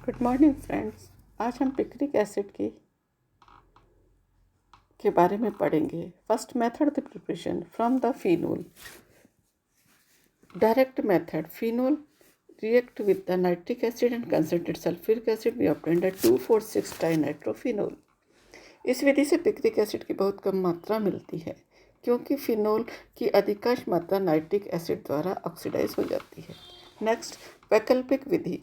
Good morning friends. आज हम picric acid के बारे में पढ़ेंगे। First method the preparation from the phenol. Direct method, phenol react with the nitric acid and concentrated sulfuric acid, we obtained a 2,4,6 ट्राइनाइट्रोफिनोल। इस विधि से picric acid की बहुत कम मात्रा मिलती है क्योंकि फिनोल की अधिकांश मात्रा नाइट्रिक एसिड द्वारा ऑक्सीडाइज हो जाती है। नेक्स्ट, वैकल्पिक विधि,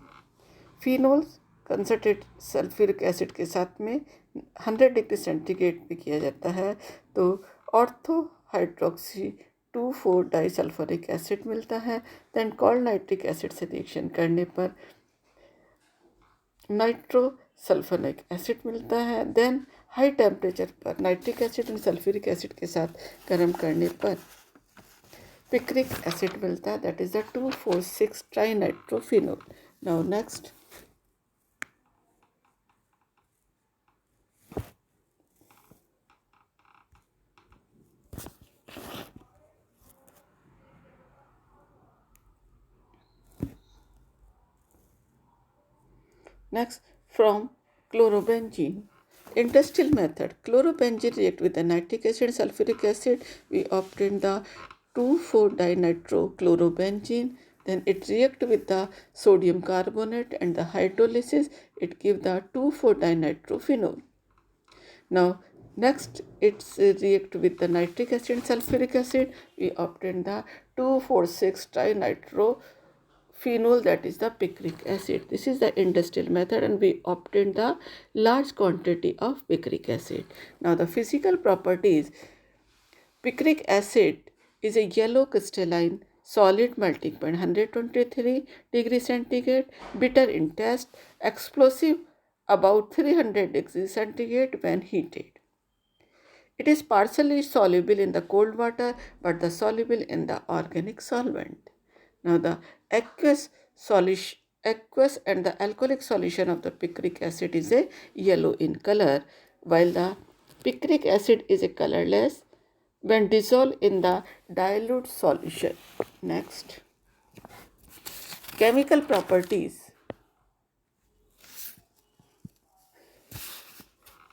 फिनोल कंसनट्रेट सल्फ्यूरिक एसिड के साथ में 100 डिग्री सेंटीग्रेड पे किया जाता है तो ऑर्थो हाइड्रोक्सी 2,4 डाइसल्फ्यूरिक एसिड मिलता है। देन कॉल्ड नाइट्रिक एसिड से रिएक्शन करने पर नाइट्रोसल्फोनिक एसिड मिलता है। देन हाई टेम्परेचर पर नाइट्रिक एसिड और सल्फ्यूरिक एसिड के साथ गर्म करने पर पिक्रिक एसिड मिलता है, that is the 2,4,6 trinitrophenol. Now next, from chlorobenzene. Industrial method. Chlorobenzene react with the nitric acid and sulfuric acid. We obtain the 2,4-dinitrochlorobenzene. Then it react with the sodium carbonate and the hydrolysis. It gives the 2,4-dinitrophenol. Now next it's react with the nitric acid and sulfuric acid. We obtain the 2,4,6 trinitrophenol, that is the picric acid. This is the industrial method and we obtain the large quantity of picric acid. Now the physical properties, picric acid is a yellow crystalline solid melting point 123 degree centigrade, bitter in taste, explosive about 300 degrees centigrade when heated. It is partially soluble in the cold water but the soluble in the organic solvent. Now the aqueous and the alcoholic solution of the picric acid is a yellow in color, while the picric acid is a colorless when dissolved in the dilute solution. Next, chemical properties.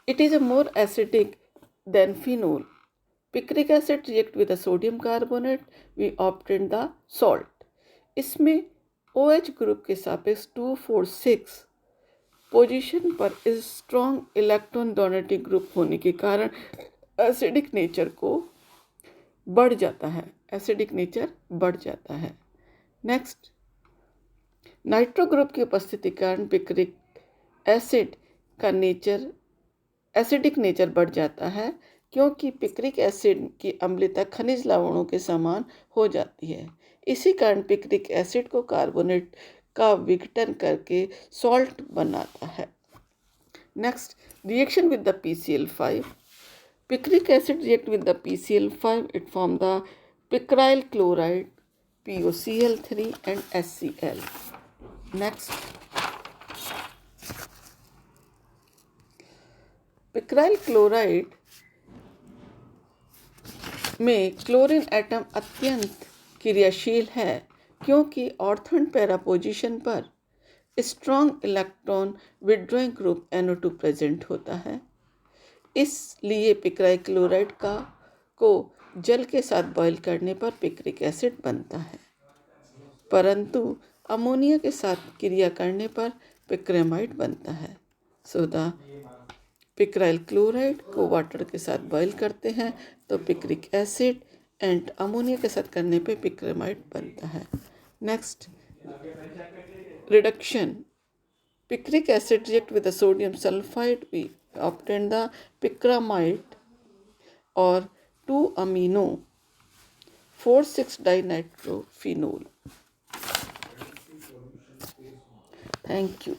It is a more acidic than phenol. Picric acid react with the sodium carbonate, we obtain the salt. इसमें OH group के सापेक्ष 2,4,6 position पर strong electron donating group होने के कारण acidic nature बढ़ जाता है। नेक्स्ट, नाइट्रो ग्रुप की उपस्थिति के कारण पिक्रिक एसिड का एसिडिक नेचर बढ़ जाता है क्योंकि पिक्रिक एसिड की अम्लता खनिज लवणों के समान हो जाती है। इसी कारण पिक्रिक एसिड को कार्बोनेट का विघटन करके सॉल्ट बनाता है। Next, reaction with the PCl5. Picric acid react with the PCl5, it form the picryl chloride POCl3 and HCl. Next, picryl chloride में क्लोरीन एटम अत्यंत क्रियाशील है क्योंकि ऑर्थोन पैरा पोजीशन पर strong electron withdrawing group NO2 present होता है। इसलिए पिक्राइल chloride को जल के साथ बॉयल करने पर पिक्रिक एसिड बनता है, परंतु अमोनिया के साथ क्रिया करने पर पिक्रेमाइड बनता है। सो द पिक्राइल क्लोराइड को वाटर के साथ बॉयल करते हैं तो पिक्रिक एसिड एंड अमोनिया के साथ करने पे पिक्रेमाइड बनता है। Next, reduction. Picric acid react with the sodium sulphide, we obtain the picramide और 2-amino 4,6 डाइनाइट्रोफिनोल. Thank you.